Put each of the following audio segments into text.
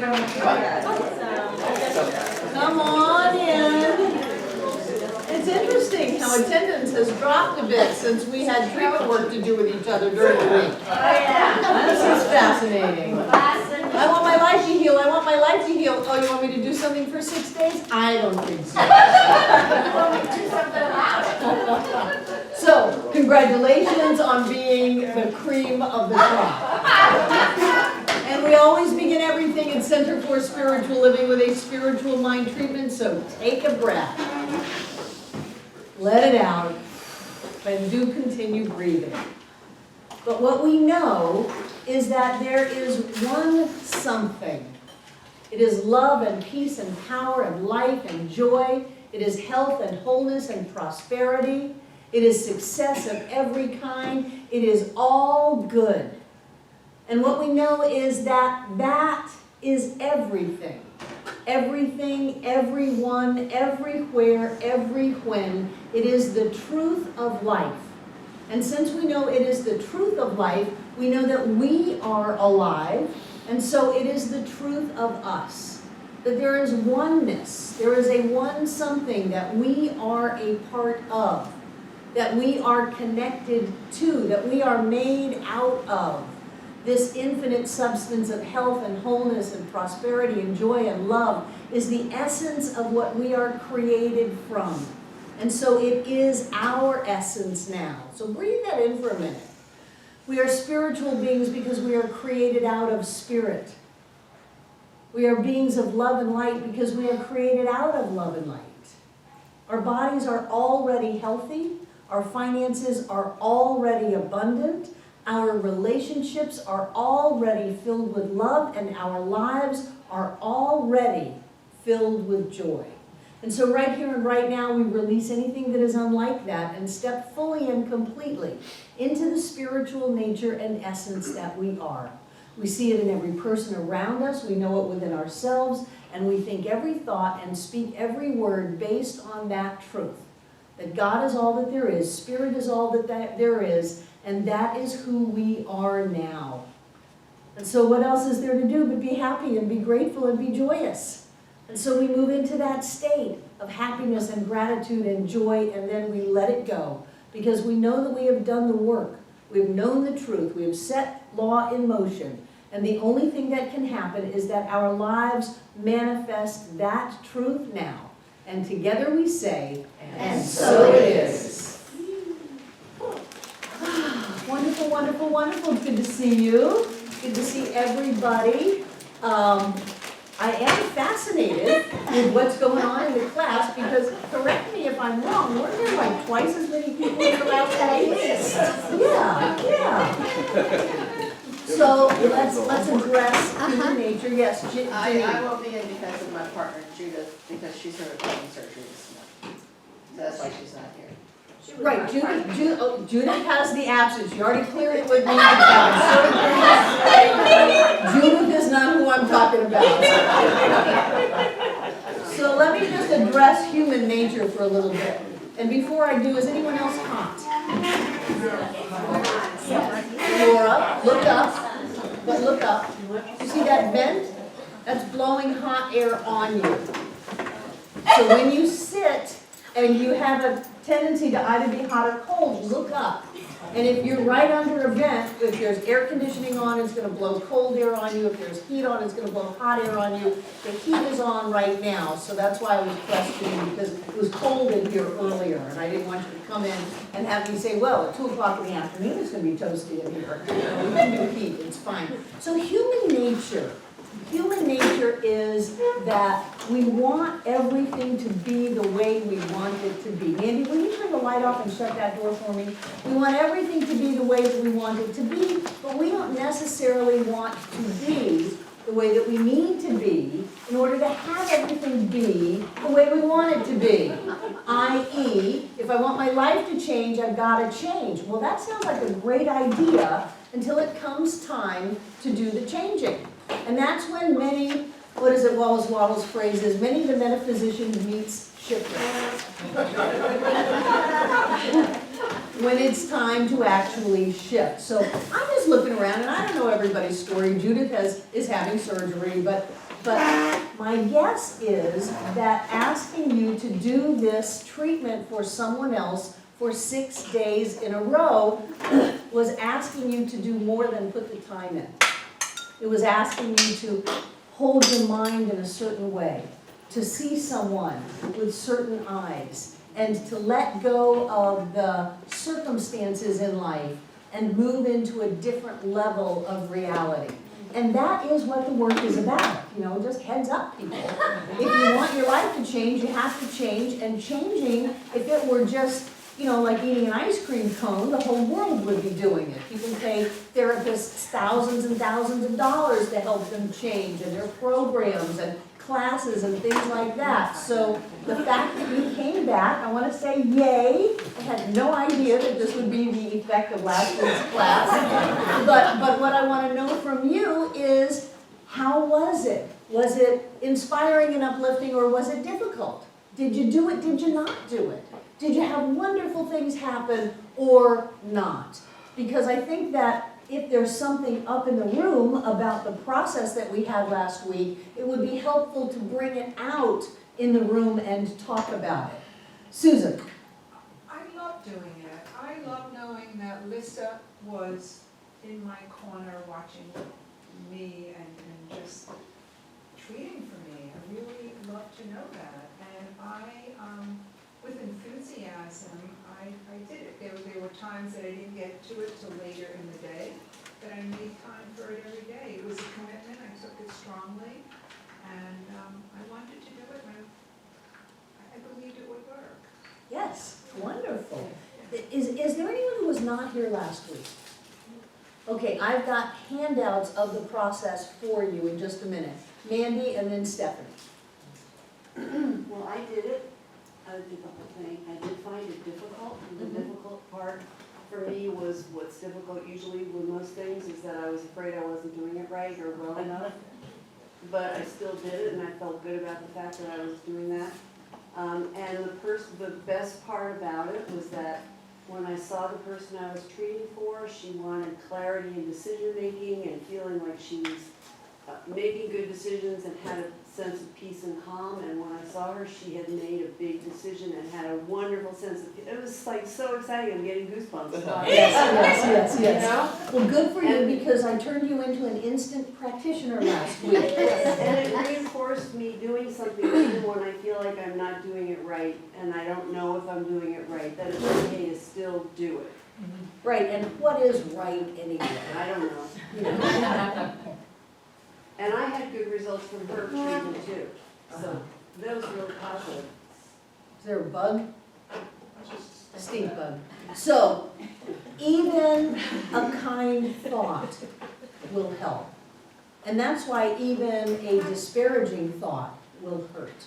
Come on in. It's interesting how attendance has dropped a bit since we had treatment work to do with each other during the week. This is fascinating. I want my life to heal. I want my life to heal. Oh, you want me to do something for 6 days? I don't think so. So, congratulations on being the cream of the crop. And we always begin everything in Center for Spiritual Living with a spiritual mind treatment, so take a breath. Let it out, and do continue breathing. But what we know is that there is one something. It is love and peace and power and life and joy. It is health and wholeness and prosperity. It is success of every kind. It is all good. And what we know is that that is everything. Everything, everyone, everywhere, every when. It is the truth of life. And since we know it is the truth of life, we know that we are alive, and so it is the truth of us. That there is oneness, there is a one something that we are a part of, that we are connected to, that we are made out of. This infinite substance of health and wholeness and prosperity and joy and love is the essence of what we are created from. And so it is our essence now. So breathe that in for a minute. We are spiritual beings because we are created out of spirit. We are beings of love and light because we are created out of love and light. Our bodies are already healthy. Our finances are already abundant. Our relationships are already filled with love, and our lives are already filled with joy. And so right here and right now, we release anything that is unlike that and step fully and completely into the spiritual nature and essence that we are. We see it in every person around us, we know it within ourselves, and we think every thought and speak every word based on that truth. That God is all that there is, Spirit is all that there is, and that is who we are now. And so what else is there to do but be happy and be grateful and be joyous? And so we move into that state of happiness and gratitude and joy, and then we let it go. Because we know that we have done the work. We've known the truth. We have set law in motion. And the only thing that can happen is that our lives manifest that truth now. And together we say, and so it is. Wonderful, wonderful, wonderful. It's good to see you. Good to see everybody. I am fascinated with what's going on in the class because, correct me if I'm wrong, weren't there like twice as many people in the last place? Yeah. So let's address human nature. Yes, Jenny. I won't be in because of my partner Judith, because she's her recording surgery this morning. So that's why she's not here. Right, Judith has the absence. She already cleared it with me. Judith is not who I'm talking about. So let me just address human nature for a little bit. And before I do, is anyone else hot? Laura, look up. But look up. You see that vent? That's blowing hot air on you. So when you sit and you have a tendency to either be hot or cold, look up. And if you're right under a vent, if there's air conditioning on, it's going to blow cold air on you. If there's heat on, it's going to blow hot air on you. The heat is on right now, so that's why I was questioning, because it was cold in here earlier, and I didn't want you to come in and have me say, well, at 2 o'clock in the afternoon, it's going to be toasty in here. We can do heat, it's fine. So human nature is that we want everything to be the way we want it to be. Mandy, will you turn the light off and shut that door for me? We want everything to be the way that we want it to be, but we don't necessarily want to be the way that we need to be in order to have everything be the way we want it to be. I.e., if I want my life to change, I've got to change. Well, that sounds like a great idea until it comes time to do the changing. And that's when many, what is it, Wallace phrase is, many of the metaphysicians meets shipwreck. When it's time to actually shift. So I'm just looking around, and I don't know everybody's story. Judith is having surgery, but But my guess is that asking you to do this treatment for someone else for 6 days in a row was asking you to do more than put the time in. It was asking you to hold your mind in a certain way, to see someone with certain eyes, and to let go of the circumstances in life and move into a different level of reality. And that is what the work is about, just heads up, people. If you want your life to change, you have to change, and changing, if it were just, like eating an ice cream cone, the whole world would be doing it. People pay therapists thousands and thousands of dollars to help them change, and their programs and classes and things like that. So the fact that you came back, I want to say yay. I had no idea that this would be the effect of last week's class. But what I want to know from you is, how was it? Was it inspiring and uplifting, or was it difficult? Did you do it? Did you not do it? Did you have wonderful things happen or not? Because I think that if there's something up in the room about the process that we had last week, it would be helpful to bring it out in the room and talk about it. Susan. I love doing it. I love knowing that Lisa was in my corner watching me and just treating for me. I really love to know that. And with enthusiasm, I did it. There were times that I didn't get to it till later in the day, but I made time for it every day. It was a commitment. I took it strongly, and I wanted to do it, and I believed it would work. Yes, wonderful. Is there anyone who was not here last week? Okay, I've got handouts of the process for you in just a minute. Mandy and then Stephanie. Well, I did it. I did the whole thing. I did find it difficult. The difficult part for me was what's difficult usually with most things is that I was afraid I wasn't doing it right or well enough. But I still did it, and I felt good about the fact that I was doing that. And the best part about it was that when I saw the person I was treating for, she wanted clarity in decision making and feeling like she was making good decisions and had a sense of peace and calm. And when I saw her, she had made a big decision and had a wonderful sense of, it was like so exciting. I'm getting goosebumps. Yes. You know? Well, good for you, because I turned you into an instant practitioner last week. And it reinforced me doing something even when I feel like I'm not doing it right and I don't know if I'm doing it right, that it's okay to still do it. Right, and what is right anyway? I don't know. And I had good results from her treatment too. So that was really positive. Is there a bug? Stink bug. So, even a kind thought will help. And that's why even a disparaging thought will hurt.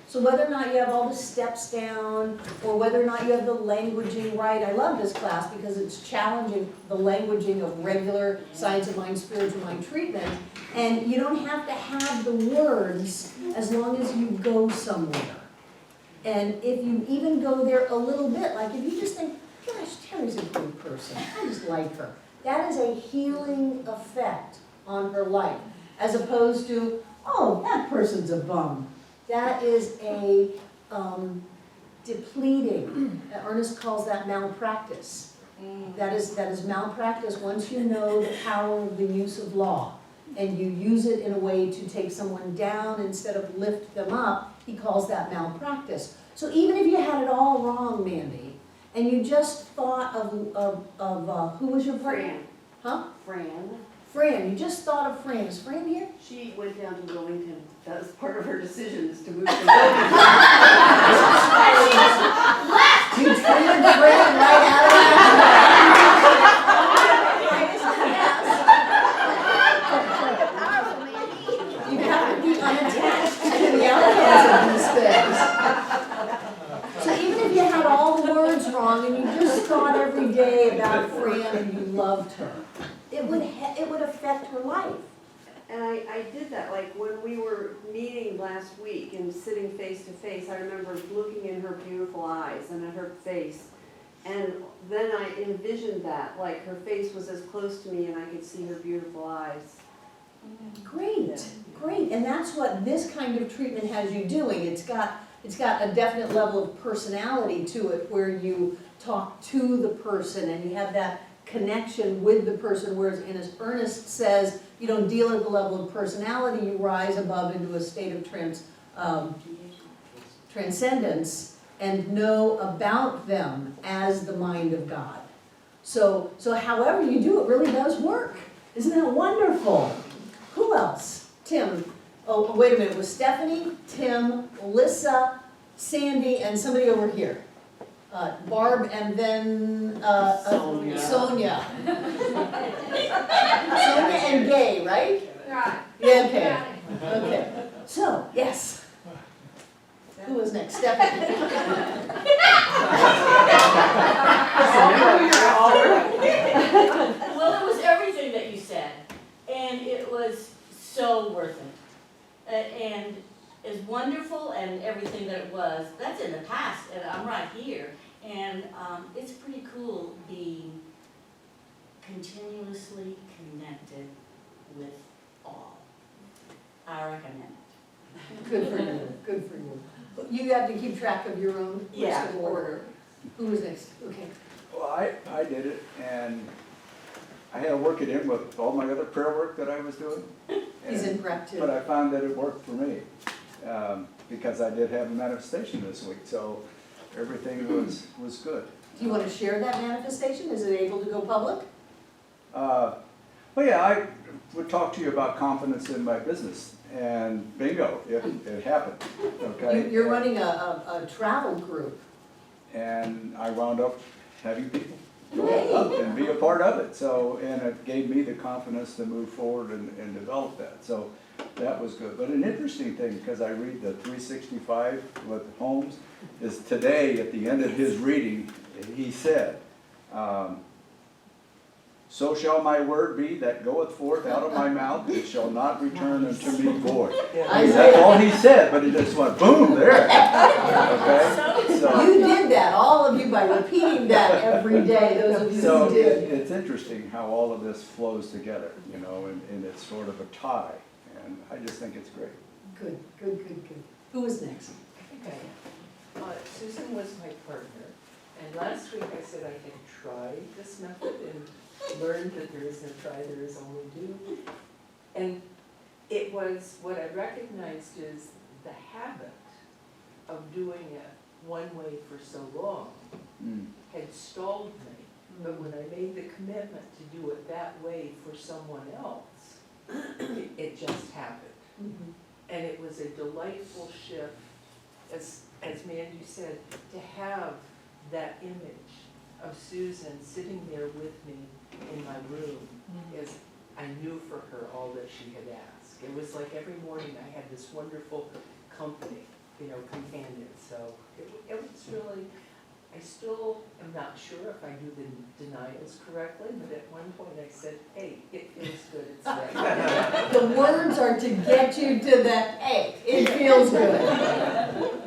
So whether or not you have all the steps down, or whether or not you have the languaging right, I love this class because it's challenging the languaging of regular science of mind, spiritual mind treatment. And you don't have to have the words as long as you go somewhere. And if you even go there a little bit, like if you just think, gosh, Terry's a good person, I just like her. That is a healing effect on her life, as opposed to, oh, that person's a bum. That is a depleting. Ernest calls that malpractice. That is malpractice once you know the power of the use of law, and you use it in a way to take someone down instead of lift them up. He calls that malpractice. So even if you had it all wrong, Mandy, and you just thought of who was your partner? Fran. Huh? Fran. You just thought of Fran. Is Fran here? She went down to Wilmington. That was part of her decision, is to move to Wilmington. You triggered Fran right out of You have to be unattached to the outcomes of these things. So even if you had all the words wrong and you just thought every day about Fran and you loved her, it would affect her life. And I did that, like when we were meeting last week and sitting face to face, I remember looking in her beautiful eyes and at her face. And then I envisioned that, like her face was as close to me and I could see her beautiful eyes. Great, great, and that's what this kind of treatment has you doing. It's got a definite level of personality to it where you talk to the person and you have that connection with the person, whereas as Ernest says, you don't deal at the level of personality, you rise above into a state of transcendence and know about them as the mind of God. So however you do it really does work. Isn't that wonderful? Who else? Tim. Oh, wait a minute. It was Stephanie, Tim, Alyssa, Sandy, and somebody over here. Barb, and then Sonia. Sonia. Sonia and Gay, right? Right. Yeah, okay. Okay. So, yes. Who was next? Stephanie. Well, it was everything that you said, and it was so worth it. And as wonderful and everything that it was, that's in the past, and I'm right here. And it's pretty cool being continuously connected with all. I recommend it. Good for you. Good for you. You have to keep track of your own list Yeah. of order. Who was next? Okay. Well, I did it, and I had to work it in with all my other prayer work that I was doing. He's in prep too. But I found that it worked for me, because I did have a manifestation this week, so everything was good. Do you want to share that manifestation? Is it able to go public? Well, yeah, I would talk to you about confidence in my business, and bingo, it happened, okay? You're running a travel group. And I wound up having people go Hey. up and be a part of it. So, and it gave me the confidence to move forward and develop that. So that was good. But an interesting thing, because I read the 365 with Holmes, is today at the end of his reading, he said, so shall my word be that goeth forth out of my mouth, it shall not return unto me void. That's all he said, but it just went boom there. Okay? So, You did that, all of you, by repeating that every day, those of you so who did. it's interesting how all of this flows together, you know, and it's sort of a tie. And I just think it's great. Good, good, good, good. Who was next? Okay. Susan was my partner, and last week I said I had tried this method and learned that there is no try, there is only do. And it was, what I recognized is the habit of doing it one way for so long had stalled me. But when I made the commitment to do it that way for someone else, it just happened. Mhm. And it was a delightful shift, as Mandy said, to have that image of Susan sitting there with me in my room, as I knew for her all that she had asked. It was like every morning I had this wonderful company, companion. So it was really, I still am not sure if I do the denials correctly, but at one point I said, hey, it feels good, it's right. The words are to get you to that, hey, it feels good.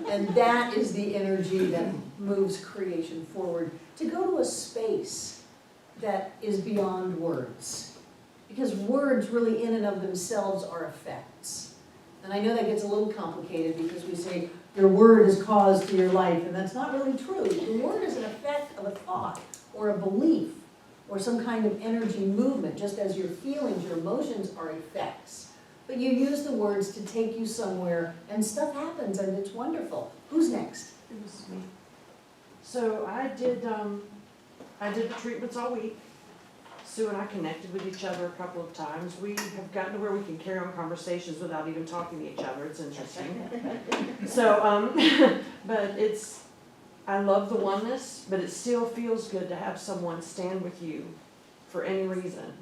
And that is the energy that moves creation forward. To go to a space that is beyond words. Because words really in and of themselves are effects. And I know that gets a little complicated because we say your word is cause to your life, and that's not really true. The word is an effect of a thought or a belief or some kind of energy movement, just as your feelings, your emotions are effects. But you use the words to take you somewhere, and stuff happens, and it's wonderful. Who's next? It was me. So I did the treatments all week. Sue and I connected with each other a couple of times. We have gotten to where we can carry on conversations without even talking to each other. It's interesting. So, but I love the oneness, but it still feels good to have someone stand with you for any reason.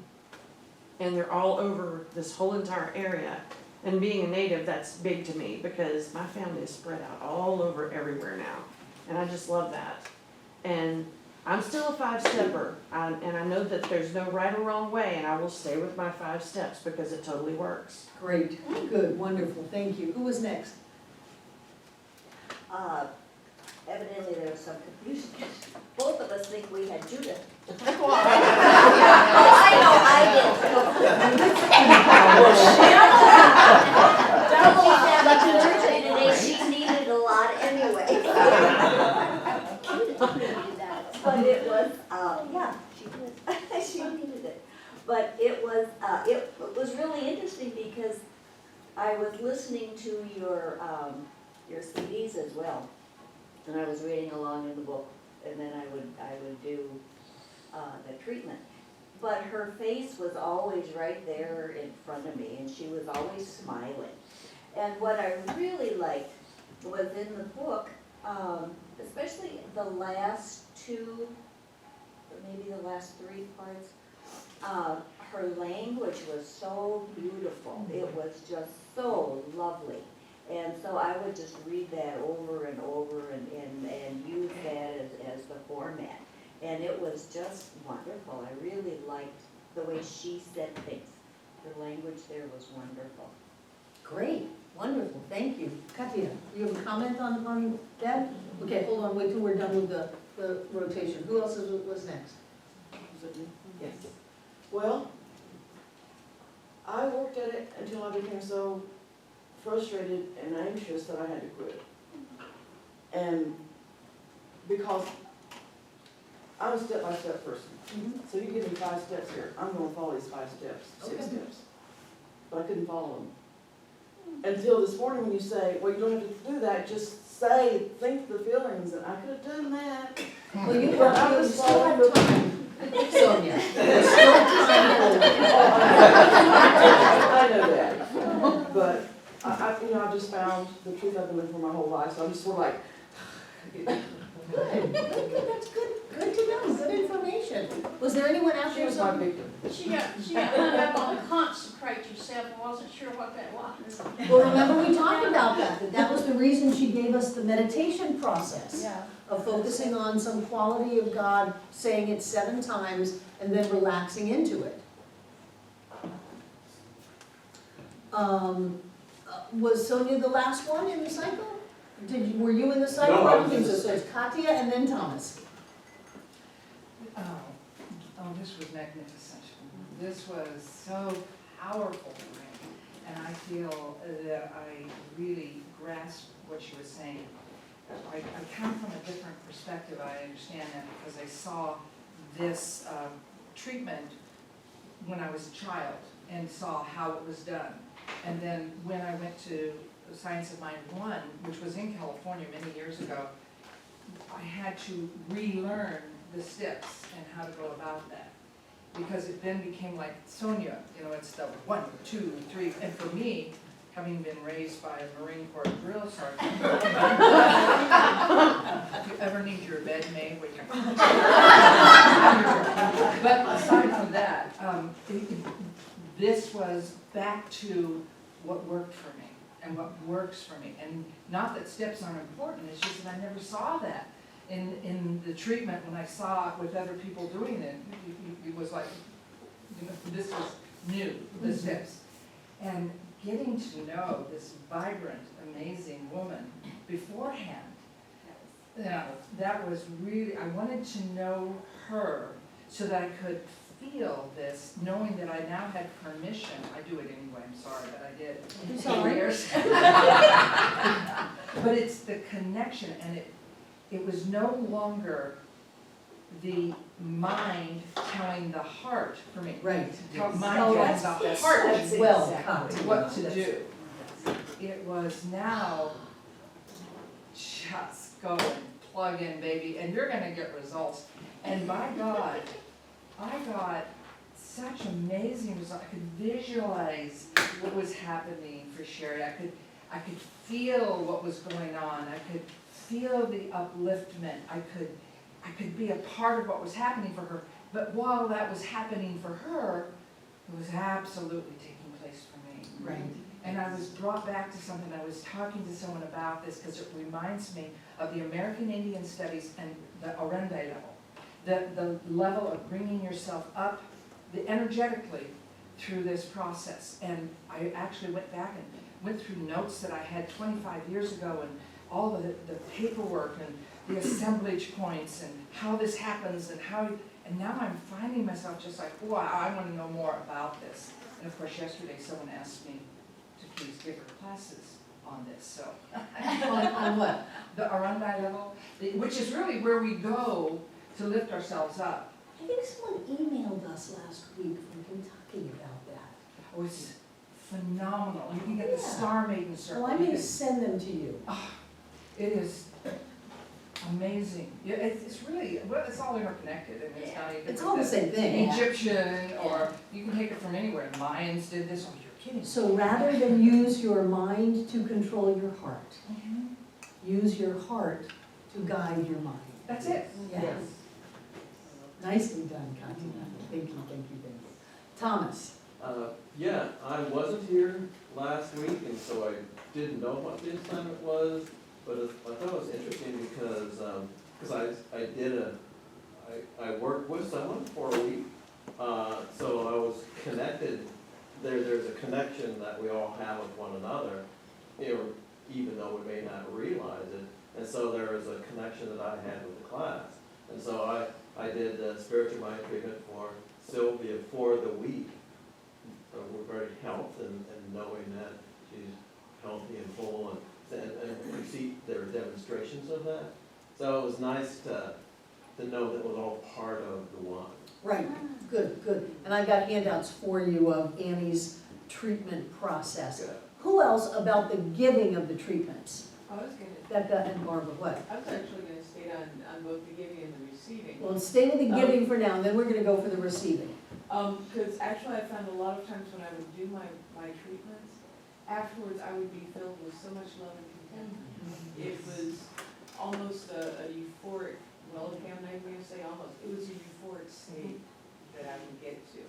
And they're all over this whole entire area. And being a native, that's big to me because my family is spread out all over everywhere now. And I just love that. And I'm still a 5-stepper, and I know that there's no right or wrong way, and I will stay with my 5 steps because it totally works. Great, good, wonderful, thank you. Who was next? evidently there was some confusion. Both of us think we had Judith. Well, I know, I did. Double today, she needed a lot anyway. But it was, yeah, she did, she needed it. But it was really interesting because I was listening to your CDs as well. And I was reading along in the book, and then I would do the treatment. But her face was always right there in front of me, and she was always smiling. And what I really liked was in the book, especially the last two, or maybe the last three parts, her language was so beautiful. It was just so lovely. And so I would just read that over and over and use that as the format. And it was just wonderful. I really liked the way she said things. Her language there was wonderful. Great, wonderful, thank you. Katia, you have a comment on Deb? Okay, hold on, wait till we're done with the rotation. Who else was next? Yes. Well, I worked at it until I became so frustrated and anxious that I had to quit. And because I'm a step-by-step person. So you give me 5 steps here, I'm gonna follow these 5 steps, 6 Okay. steps. But I couldn't follow them. Until this morning when you say, well, you don't have to do that, just say, think the feelings, and I could have done that. Well, you But I have, you was still have following time. Sonia, there's still time I know that, but I just found the truth I've been living for my whole life, so I'm just sort of like, Good, that's good to know, good information. Was there anyone out she there? was my victim. she got hung up on consecrate yourself, I wasn't sure what that was. Well, remember we talked about that was the reason she gave us the meditation process. Yeah. Of focusing on some quality of God, saying it 7 times, and then relaxing into it. Was Sonia the last one in the cycle? Were you in the cycle? No, I was in think the so. So it's Katia and then Thomas. Oh, this was magnificent. This was so powerful for me. And I feel that I really grasped what she was saying. I come from a different perspective, I understand that, because I saw this treatment when I was a child and saw how it was done. And then when I went to Science of Mind 1, which was in California many years ago, I had to relearn the steps and how to go about that. Because it then became like Sonia, it's the 1, 2, 3, and for me, having been raised by a Marine Corps drill sergeant, if you ever need your bed made, we can. But aside from that, this was back to what worked for me and what works for me. And not that steps aren't important, it's just that I never saw that. In the treatment, when I saw it with other people doing it, it was like, this was new, the steps. And getting to know this vibrant, amazing woman beforehand, that was really, I wanted to know her so that I could feel this, knowing that I now had permission. I do it anyway, I'm sorry, but I did. Sorry. Years. But it's the connection, and it was no longer the mind telling the heart for me. Right. Mind Oh, telling that's the that's heart well, what to do. It was now just go and plug in, baby, and you're gonna get results. And by God, I got such amazing results. I could visualize what was happening for Sherry. I could feel what was going on. I could feel the upliftment. I could be a part of what was happening for her. But while that was happening for her, it was absolutely taking place for me. Right. And I was brought back to something. I was talking to someone about this because it reminds me of the American Indian Studies and the Orende level. The level of bringing yourself up energetically through this process. And I actually went back and went through notes that I had 25 years ago and all the paperwork and the assemblage points and how this happens and and now I'm finding myself just like, wow, I want to know more about this. And of course, yesterday someone asked me to please give her classes on this, so. On what? The Arundai level, which is really where we go to lift ourselves up. I think someone emailed us last week from Kentucky about that. It was phenomenal. You can get the Star Maiden Circle. Well, I You may can- send them to you. It is amazing. Yeah, it's really, well, it's all interconnected and it's not even. It's all the same thing. Egyptian, or you can take it from anywhere. Mayans did this. Oh, you're kidding. So rather than use your mind to control your heart, use your heart to guide your mind. That's it. Yes. Nicely done, Katina. Thank you, thank you, thank you. Thomas? Yeah, I wasn't here last week, and so I didn't know what the assignment was, but I thought it was interesting because I worked with someone for a week, so I was connected. There's a connection that we all have with one another, even though we may not realize it. And so there was a connection that I had with the class. And so I did spiritual mind treatment for Sylvia for the week. Regarding health and knowing that she's healthy and full, and we see there were demonstrations of that. So it was nice to know that it was all part of the one. Right, good, good. And I've got handouts for you of Annie's treatment process. Good. Who else about the giving of the treatments? I was gonna, Becca and Barbara, what? I was actually gonna state on both the giving and the receiving. Well, stay with the giving for now, and then we're gonna go for the receiving. Cause actually I found a lot of times when I would do my treatments, afterwards I would be filled with so much love and contentment. It was almost a euphoric, well, okay, I'm not even gonna say almost, it was a euphoric state that I would get to.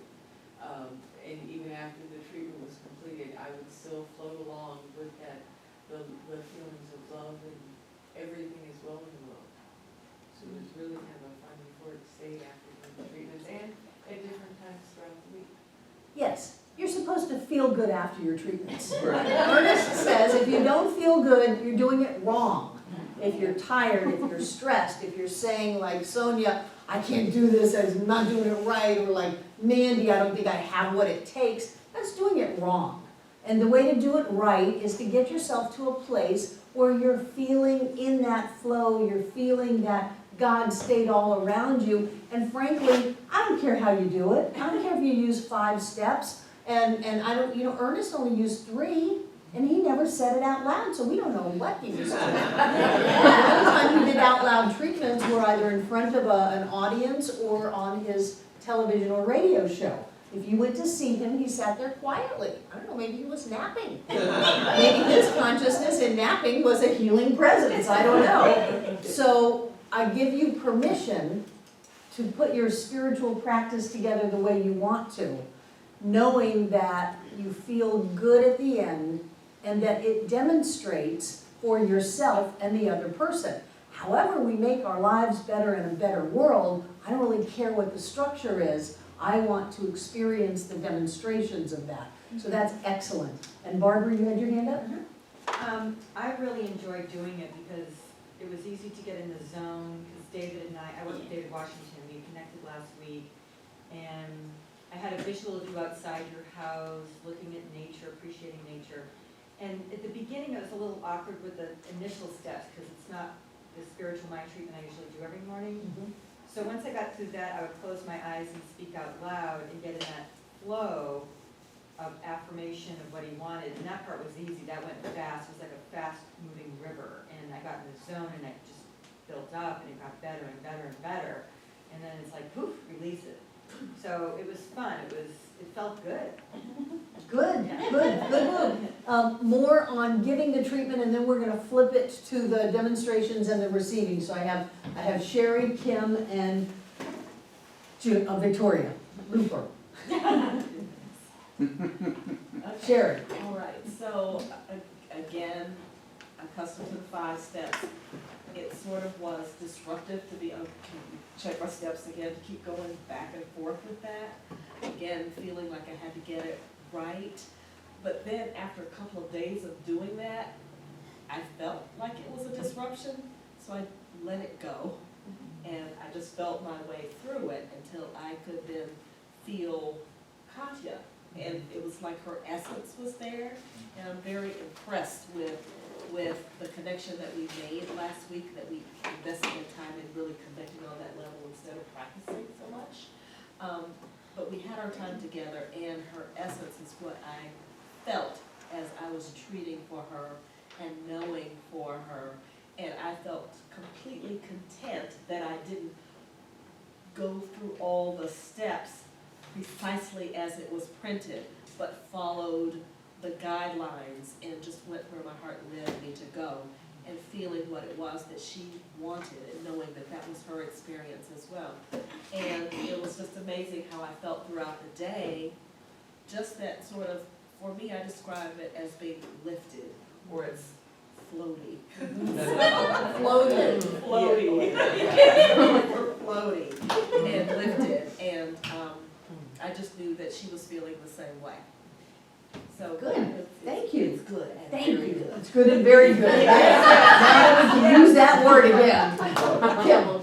And even after the treatment was completed, I would still float along with that, the feelings of love and everything is well in the world. So it was really kind of a fun euphoric state after doing the treatments and at different times throughout the week. Yes, you're supposed to feel good after your treatments. Right. Ernest says if you don't feel good, you're doing it wrong. If you're tired, if you're stressed, if you're saying like Sonia, I can't do this, I'm not doing it right, or like Mandy, I don't think I have what it takes, that's doing it wrong. And the way to do it right is to get yourself to a place where you're feeling in that flow, you're feeling that God state all around you. And frankly, I don't care how you do it. I don't care if you use 5 steps. And I don't, Ernest only used 3, and he never said it out loud, so we don't know what he was doing. The only time he did out loud treatments were either in front of an audience or on his television or radio show. If you went to see him, he sat there quietly. I don't know, maybe he was napping. Maybe his consciousness in napping was a healing presence, I don't know. So I give you permission to put your spiritual practice together the way you want to, knowing that you feel good at the end and that it demonstrates for yourself and the other person. However we make our lives better in a better world, I don't really care what the structure is. I want to experience the demonstrations of that. So that's excellent. And Barbara, you had your hand up? I really enjoyed doing it because it was easy to get in the zone, because David and I worked with David Washington, we connected last week, and I had a visual of you outside your house, looking at nature, appreciating nature. And at the beginning, it was a little awkward with the initial steps, because it's not the spiritual mind treatment I usually do every morning. So once I got through that, I would close my eyes and speak out loud and get in that flow of affirmation of what he wanted. And that part was easy, that went fast, it was like a fast moving river. And I got in the zone and it just built up and it got better and better and better. And then it's like, poof, release it. So it was fun, it felt good. Good, good, good. More on giving the treatment, and then we're gonna flip it to the demonstrations and the receiving. So I have Sherry, Kim, and Victoria Looper. Sherry. All right, so again, accustomed to the 5 steps, it sort of was disruptive to be able to check my steps again, to keep going back and forth with that. Again, feeling like I had to get it right. But then after a couple of days of doing that, I I felt like it was a disruption, so I let it go. And I just felt my way through it until I could then feel Katya. And it was like her essence was there, and I'm very impressed with the connection that we made last week, that we invested in time in really connecting on that level instead of practicing so much. But we had our time together, and her essence is what I felt as I was treating for her and knowing for her. And I felt completely content that I didn't go through all the steps precisely as it was printed, but followed the guidelines and just went where my heart led me to go, and feeling what it was that she wanted and knowing that that was her experience as well. And it was just amazing how I felt throughout the day, just that sort of, for me, I describe it as being lifted, or it's floaty. Floated. Floaty. Floaty and lifted, and I just knew that she was feeling the same way. So Good. Thank you. It's good and Thank very you. good. It's good and very good. Now we can use that word again. Kim.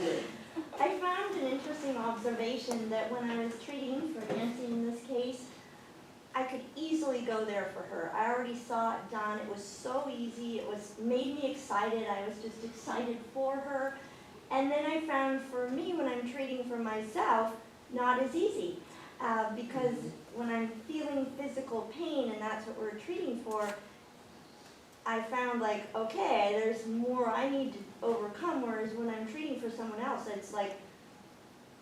I found an interesting observation that when I was treating for Nancy in this case, I could easily go there for her. I already saw it done. It was so easy. It made me excited. I was just excited for her. And then I found for me, when I'm treating for myself, not as easy. Because when I'm feeling physical pain, and that's what we're treating for, I found like, okay, there's more I need to overcome, whereas when I'm treating for someone else, it's like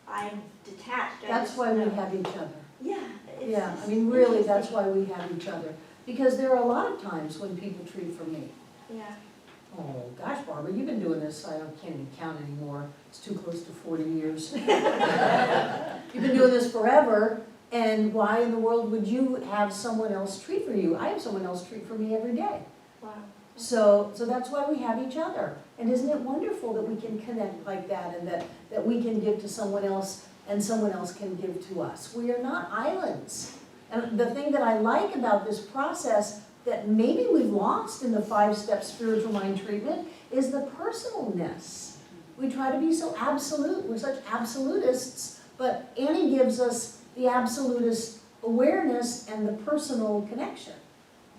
I'm detached. That's why we have each other. Yeah. It's Yeah, just I mean, really, interesting. that's why we have each other. Because there are a lot of times when people treat for me. Yeah. Oh, gosh, Barbara, you've been doing this, I can't even count anymore. It's too close to 40 years. You've been doing this forever, and why in the world would you have someone else treat for you? I have someone else treat for me every day. Wow. So that's why we have each other. And isn't it wonderful that we can connect like that, and that we can give to someone else and someone else can give to us? We are not islands. And the thing that I like about this process that maybe we've lost in the 5-step spiritual mind treatment is the personalness. We try to be so absolute, we're such absolutists, but Annie gives us the absolutist awareness and the personal connection.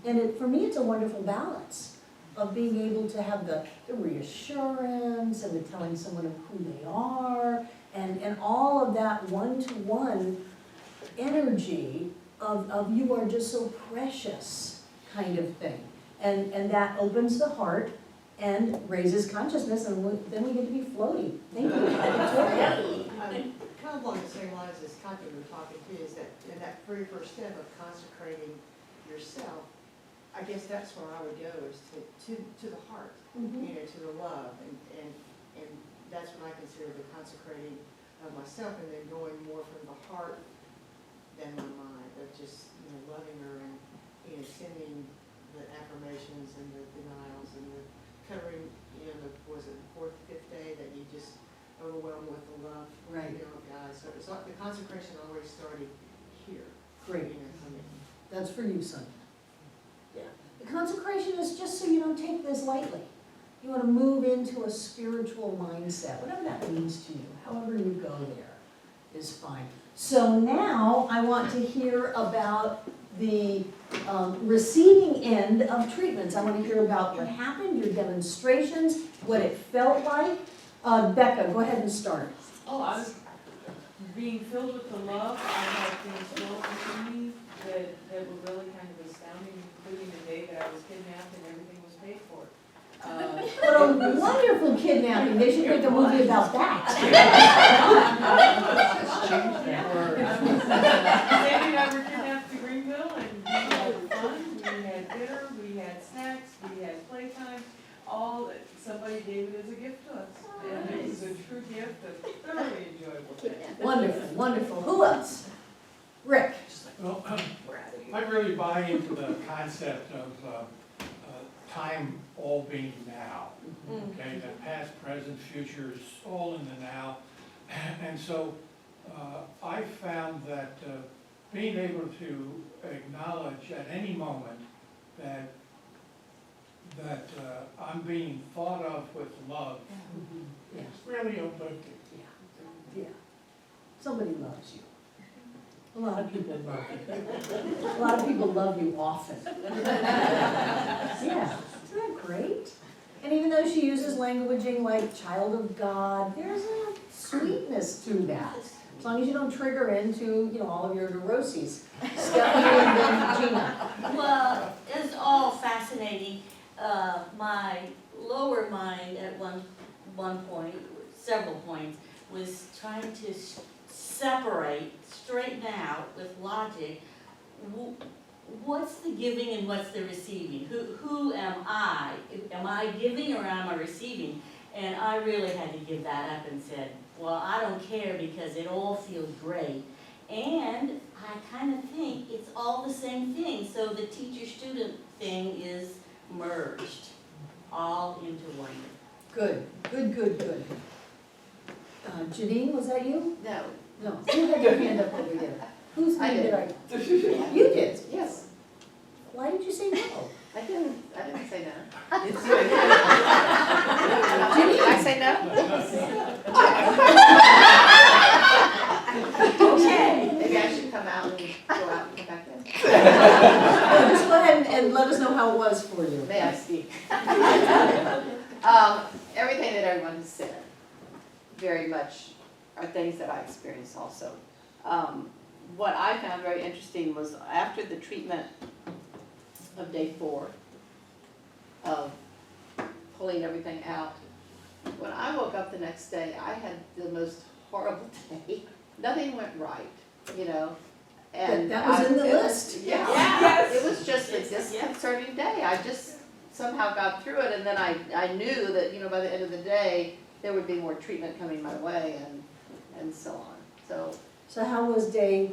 And for me, it's a wonderful balance of being able to have the reassurance and the telling someone of who they are, and all of that one-to-one energy of you are just so precious kind of thing. And that opens the heart and raises consciousness, and then we get to be floaty. Thank you. Victoria. Kind of along the same lines as Katya we were talking to, is that in that very first step of consecrating yourself, I guess that's where I would go, is to the heart, Mhm. you know, to the love, and that's what I consider the consecrating of myself, and then going more from the heart than my mind, of just, you know, loving her and, you know, sending the affirmations and the denials and the covering, you know, was it the 4th, 5th day that you just overwhelmed with the love, Right. you know, of God. So it's not, the consecration always started here. Great. You know, coming. That's for you, son. Yeah. The consecration is just so you don't take this lightly. You want to move into a spiritual mindset, whatever that means to you, however you go there is fine. So now I want to hear about the receiving end of treatments. I want to hear about what happened, your demonstrations, what it felt like. Becca, go ahead and start. Oh, I was being filled with the love. I had things filled within me that were really kind of astounding, including the day that I was kidnapped and everything was paid for. What a wonderful kidnapping. They should make a movie about that. Sandy and I were kidnapped to Greenville, and we had fun, we had dinner, we had snacks, we had playtime, all, somebody gave it as a gift to us. And it was a true gift, a thoroughly enjoyable day. Wonderful, wonderful. Who else? Rick. Well, I really buy into the concept of time all being now. Okay, the past, present, future is all in the now. And so I found that being able to acknowledge at any moment that that I'm being thought of with love. Yeah. It's really uplifting. Yeah. Somebody loves you. A lot of people love you. A lot of people love you often. Yeah, isn't that great? And even though she uses languaging like child of God, there's a sweetness to that. As long as you don't trigger into, all of your neuroses. Stephanie and then Gina. Well, it's all fascinating. My lower mind at one point, several points, was trying to separate, straighten out with logic, what's the giving and what's the receiving? Who am I? Am I giving or am I receiving? And I really had to give that up and said, well, I don't care because it all feels great. And I kind of think it's all the same thing. So the teacher-student thing is merged all into one. Good. Janine, was that you? No. No, you had your hand up over there. Whose I name did. did I? You did? Yes. Why did you say no? I didn't say no. Janine? Did I say no? Okay. Maybe I should come out and go out and come back in. Just go ahead and let us know how it was for you. May I speak? Everything that everyone has said very much are things that I experienced also. What I found very interesting was after the treatment of day 4, of pulling everything out, when I woke up the next day, I had the most horrible day. Nothing went right, And That was in the it was- list. Yeah. Yes. It was just a disconcerting day. I just somehow got through it, and then I knew that, by the end of the day, there would be more treatment coming my way and so on. So how was the day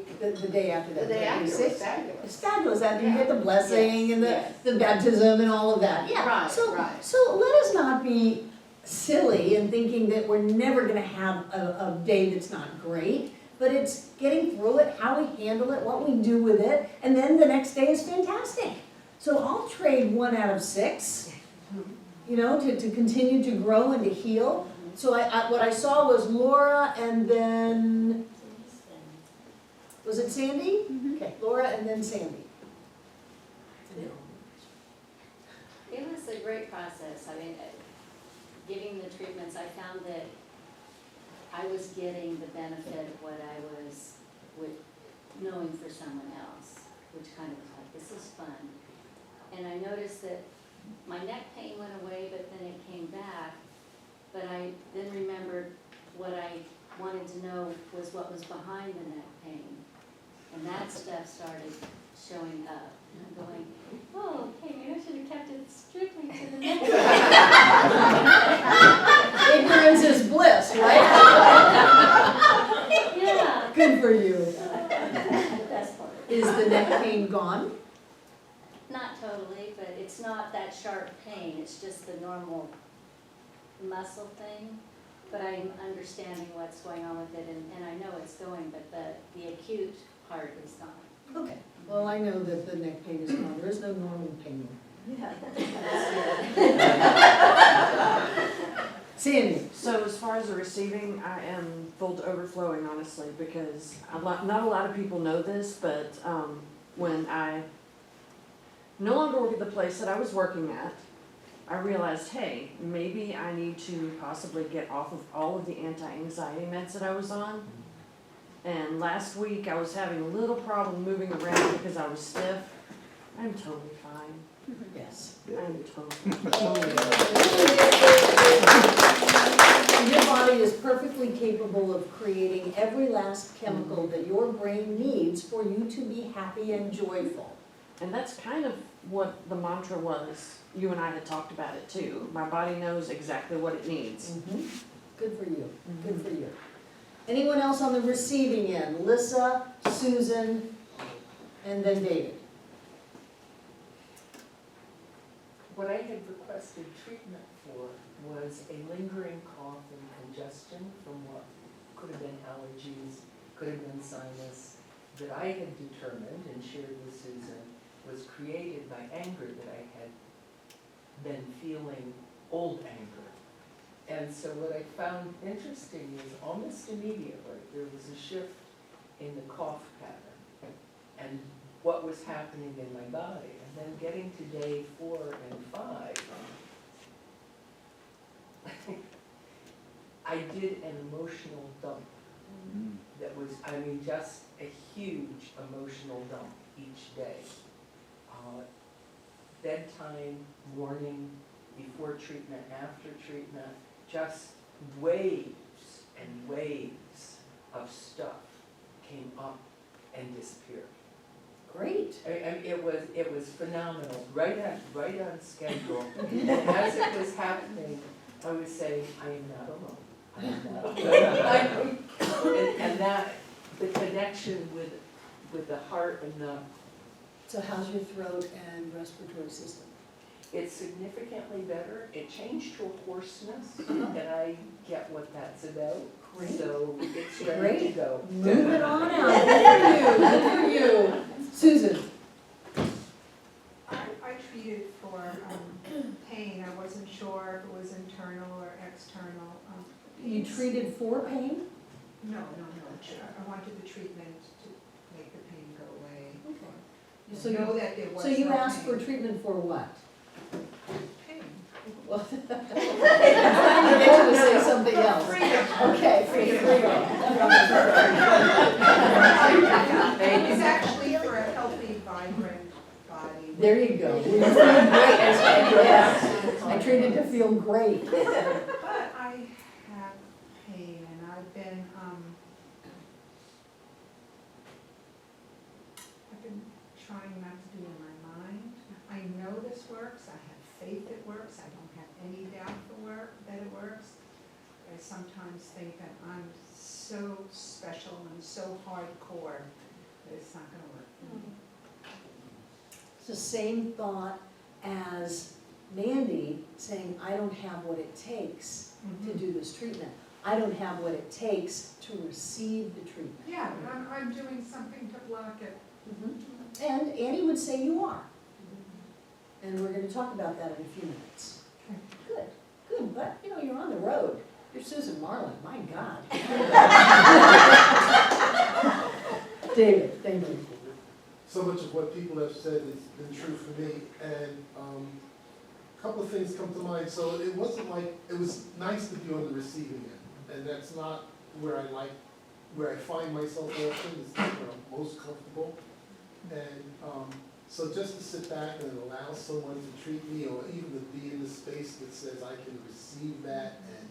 after that? The day after was 26? fabulous. It's fabulous, after you Yeah. get the blessing and Yes. the baptism and all of that, yeah. Right, So right. let us not be silly in thinking that we're never gonna have a day that's not great, but it's getting through it, how we handle it, what we do with it, and then the next day is fantastic. So I'll trade 1 out of 6, to continue to grow and to heal. So what I saw was Laura and then, was it Sandy? Okay, Laura and then Sandy. It was a great process. I mean, getting the treatments, I found that I was getting the benefit of what I was knowing for someone else, which kind of was like, this is fun. And I noticed that my neck pain went away, but then it came back. But I then remembered what I wanted to know was what was behind the neck pain. And that stuff started showing up. And I'm going, oh, okay, maybe I should have kept it strictly to the neck. Ignorance is bliss, right? Yeah. Good for you. The best part. Is the neck pain gone? Not totally, but it's not that sharp pain, it's just the normal muscle thing. But I'm understanding what's going on with it, and I know it's going, but the acute part is gone. Okay, well, I know that the neck pain is gone, there is no normal pain. Yeah. Sandy? So as far as the receiving, I am full to overflowing, honestly, because not a lot of people know this, but when I no longer work at the place that I was working at, I realized, hey, maybe I need to possibly get off of all of the anti-anxiety meds that I was on. And last week, I was having a little problem moving around because I was stiff. I'm totally fine. Yes. I'm totally Your body is perfectly capable of creating every last chemical that your brain needs for you to be happy and joyful. And that's kind of what the mantra was. You and I had talked about it too. My body knows exactly what it needs. Good for you, good for you. Anyone else on the receiving end? Lissa, Susan, and then David. What I had requested treatment for was a lingering cough and congestion from what could have been allergies, could have been sinus, that I had determined and shared with Susan was created by anger that I had than feeling old anger. And so what I found interesting is almost immediately, there was a shift in the cough pattern and what was happening in my body. And then getting to day 4 and 5, I did an emotional dump that was, I mean, just a huge emotional dump each day. Bedtime, morning, before treatment, after treatment, just waves and waves of stuff came up and disappeared. Great. It was phenomenal, right on schedule. And as it was happening, I would say, I am not alone. I am not alone. And that, the connection with the heart and the. So how's your throat and respiratory system? It's significantly better. It changed to a hoarseness, and I get what that's about. Great. So it's ready to go. Move it on out. Good for you. Susan? I treated for pain. I wasn't sure if it was internal or external. You treated for pain? No. I wanted the treatment to make the pain go away. Okay. So know that there was So you no asked for pain. treatment for what? Pain. Well, I'm trying to get you to say something else. Okay, freedom. It was actually for a healthy, vibrant body. There you go. You feel great. Yes. I treated to feel great. But I have pain and I've been trying not to be in my mind. I know this works, I have faith it works, I don't have any doubt that it works. I sometimes think that I'm so special and so hardcore that it's not gonna work for me. It's the same thought as Mandy saying, I don't have what it takes to do this treatment. I don't have what it takes to receive the treatment. Yeah, but I'm doing something to block it. And Annie would say you are. And we're gonna talk about that in a few minutes. Good, but you know, you're on the road. You're Susan Marlin, my God. David, thank you. So much of what people have said has been true for me, and a couple of things come to mind. So it wasn't like, it was nice to be on the receiving end, and that's not where I find myself often, it's not where I'm most comfortable. And so just to sit back and allow someone to treat me, or even to be in the space that says I can receive that, and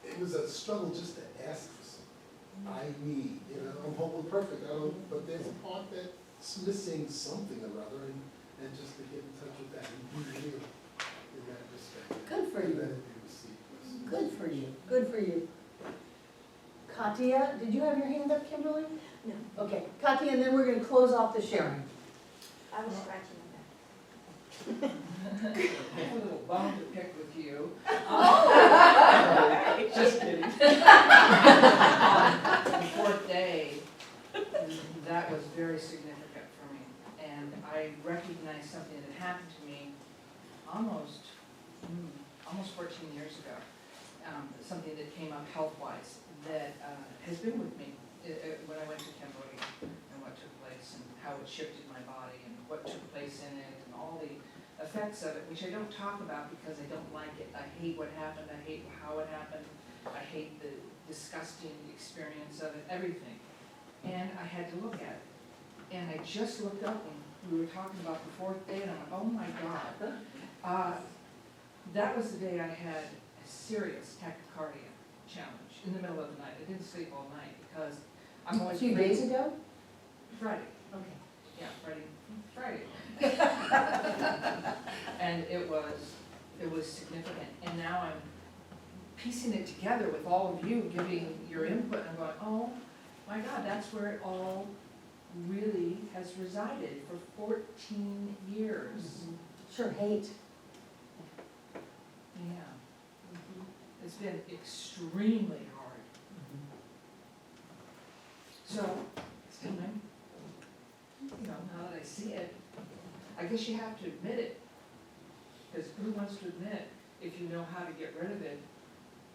it was a struggle just to ask for something I need. You know, I'm hopefully perfect, but there's a part that's missing something or other, and just to get in touch with that and be real in that respect. Good for you. Let it be received. Good for you, good for you. Katia, did you have your hand up, Kimberly? No. Okay, Katia, and then we're gonna close off the sharing. I was scratching my back. I have a little bone to pick with you. Oh! Just kidding. The fourth day, that was very significant for me. And I recognized something that happened to me almost 14 years ago. Something that came up health-wise that has been with me when I went to Cambodia and what took place and how it shifted my body and what took place in it and all the effects of it, which I don't talk about because I don't like it. I hate what happened, I hate how it happened, I hate the disgusting experience of it, everything. And I had to look at it. And I just looked up and we were talking about the fourth day and I'm like, oh my God. That was the day I had a serious tachycardia challenge in the middle of the night. I didn't sleep all night because I'm always. A few days ago? Friday. Okay. Yeah, Friday. And it was significant. And now I'm piecing it together with all of you giving your input and I'm going, oh my God, that's where it all really has resided for 14 years. Sure, hate. Yeah. It's been extremely hard. So, it's time, you know, now that I see it, I guess you have to admit it. Because who wants to admit, if you know how to get rid of it,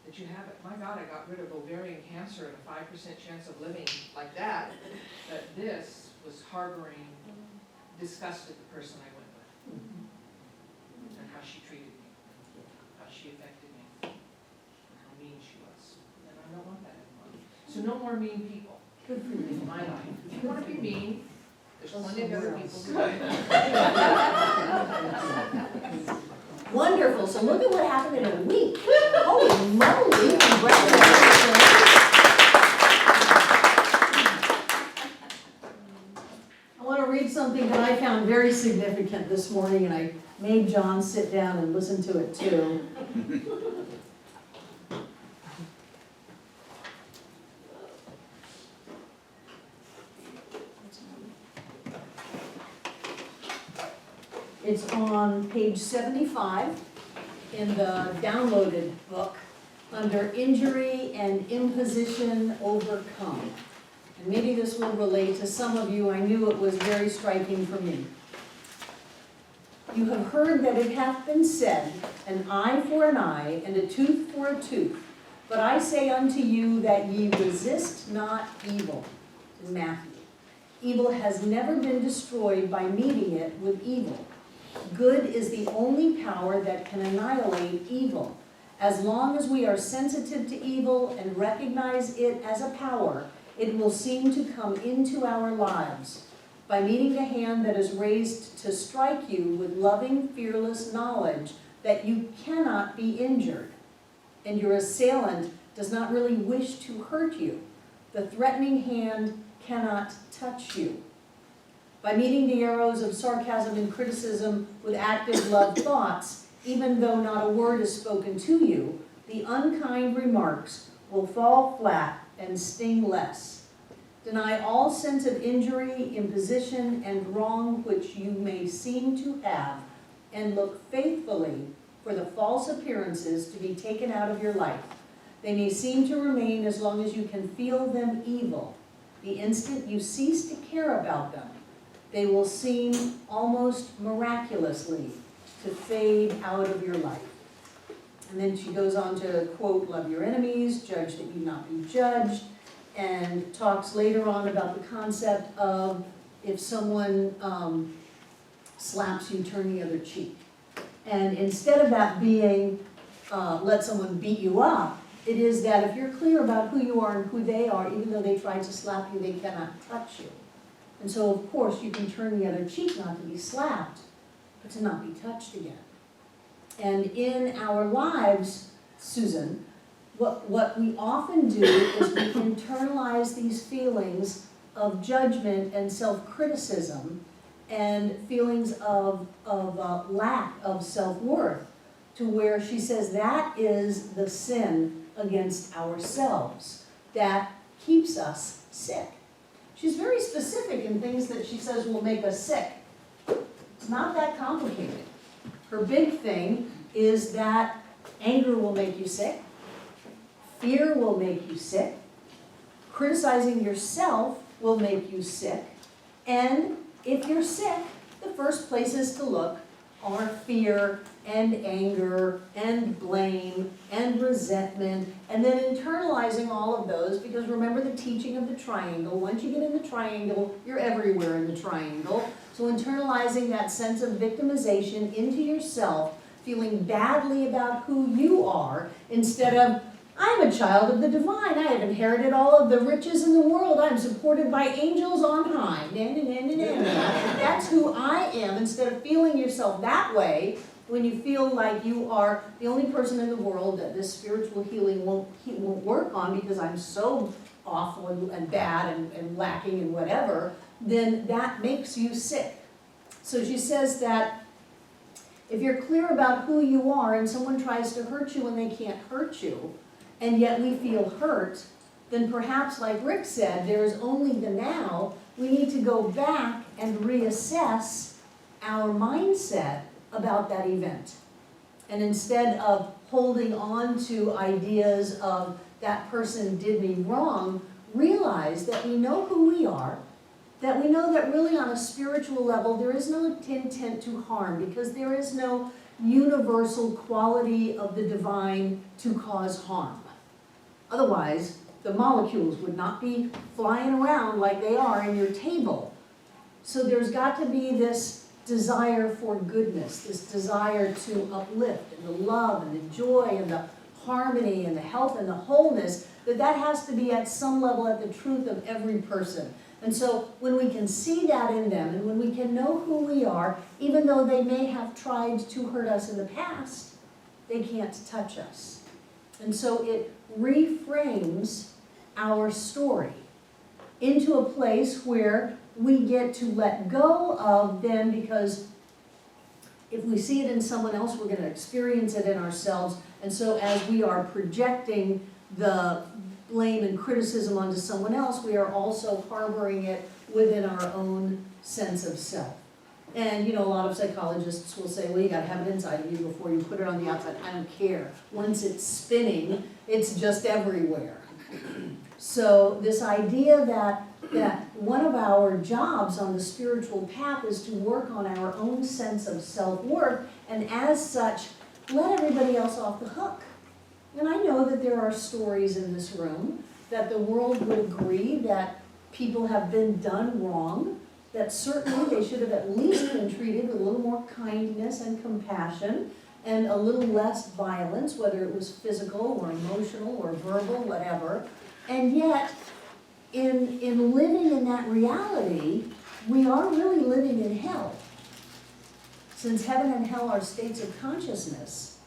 that you have it? My God, I got rid of ovarian cancer and a 5% chance of living like that, but this was harboring, disgusted the person I went with. And how she treated me, how she affected me, and how mean she was. And I don't want that anymore. So no more mean people in my life. If you want to be mean, there's plenty of other people who do. Wonderful, so look at what happened in a week. Holy moly, congratulations. I want to read something that I found very significant this morning, and I made John sit down and listen to it too. It's on page 75 in the downloaded book under Injury and Imposition Overcome. And maybe this will relate to some of you. I knew it was very striking for me. You have heard that it hath been said, an eye for an eye, and a tooth for a tooth. But I say unto you that ye resist not evil. In Matthew. Evil has never been destroyed by meeting it with evil. Good is the only power that can annihilate evil. As long as we are sensitive to evil and recognize it as a power, it will seem to come into our lives. By meeting the hand that is raised to strike you with loving, fearless knowledge that you cannot be injured, and your assailant does not really wish to hurt you, the threatening hand cannot touch you. By meeting the arrows of sarcasm and criticism with active love thoughts, even though not a word is spoken to you, the unkind remarks will fall flat and sting less. Deny all sense of injury, imposition, and wrong which you may seem to have, and look faithfully for the false appearances to be taken out of your life. They may seem to remain as long as you can feel them evil. The instant you cease to care about them, they will seem almost miraculously to fade out of your life. And then she goes on to quote, love your enemies, judge that you not be judged, and talks later on about the concept of if someone slaps you, turn the other cheek. And instead of that being let someone beat you up, it is that if you're clear about who you are and who they are, even though they tried to slap you, they cannot touch you. And so, of course, you can turn the other cheek not to be slapped, but to not be touched again. And in our lives, Susan, what we often do is we internalize these feelings of judgment and self-criticism and feelings of lack of self-worth, to where she says that is the sin against ourselves that keeps us sick. She's very specific in things that she says will make us sick. It's not that complicated. Her big thing is that anger will make you sick, fear will make you sick, criticizing yourself will make you sick, and if you're sick, the first places to look are fear and anger and blame and resentment, and then internalizing all of those, because remember the teaching of the triangle. Once you get in the triangle, you're everywhere in the triangle. So internalizing that sense of victimization into yourself, feeling badly about who you are, instead of, I'm a child of the divine. I have inherited all of the riches in the world. I'm supported by angels on high. That's who I am. Instead of feeling yourself that way, when you feel like you are the only person in the world that this spiritual healing won't work on because I'm so awful and bad and lacking and whatever, then that makes you sick. So she says that if you're clear about who you are and someone tries to hurt you when they can't hurt you, and yet we feel hurt, then perhaps, like Rick said, there is only the now. We need to go back and reassess our mindset about that event. And instead of holding on to ideas of that person did me wrong, realize that we know who we are, that we know that really on a spiritual level there is no intent to harm, because there is no universal quality of the divine to cause harm. Otherwise, the molecules would not be flying around like they are in your table. So there's got to be this desire for goodness, this desire to uplift, and the love and the joy and the harmony and the health and the wholeness, that has to be at some level at the truth of every person. And so when we can see that in them, and when we can know who we are, even though they may have tried to hurt us in the past, they can't touch us. And so it reframes our story into a place where we get to let go of them, because if we see it in someone else, we're going to experience it in ourselves. And so as we are projecting the blame and criticism onto someone else, we are also harboring it within our own sense of self. And, a lot of psychologists will say, well, you gotta have it inside of you before you put it on the outside. I don't care. Once it's spinning, it's just everywhere. So this idea that one of our jobs on the spiritual path is to work on our own sense of self-worth, and as such, let everybody else off the hook. And I know that there are stories in this room that the world would agree that people have been done wrong, that certainly they should have at least been treated with a little more kindness and compassion and a little less violence, whether it was physical or emotional or verbal, whatever. And yet, in living in that reality, we are really living in hell. Since heaven and hell are states of consciousness,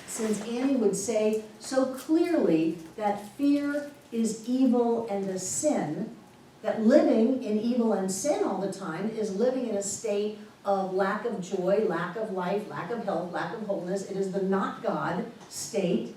since Annie would say so clearly that fear is evil and a sin, that living in evil and sin all the time is living in a state of lack of joy, lack of life, lack of health, lack of wholeness. It is the not God state,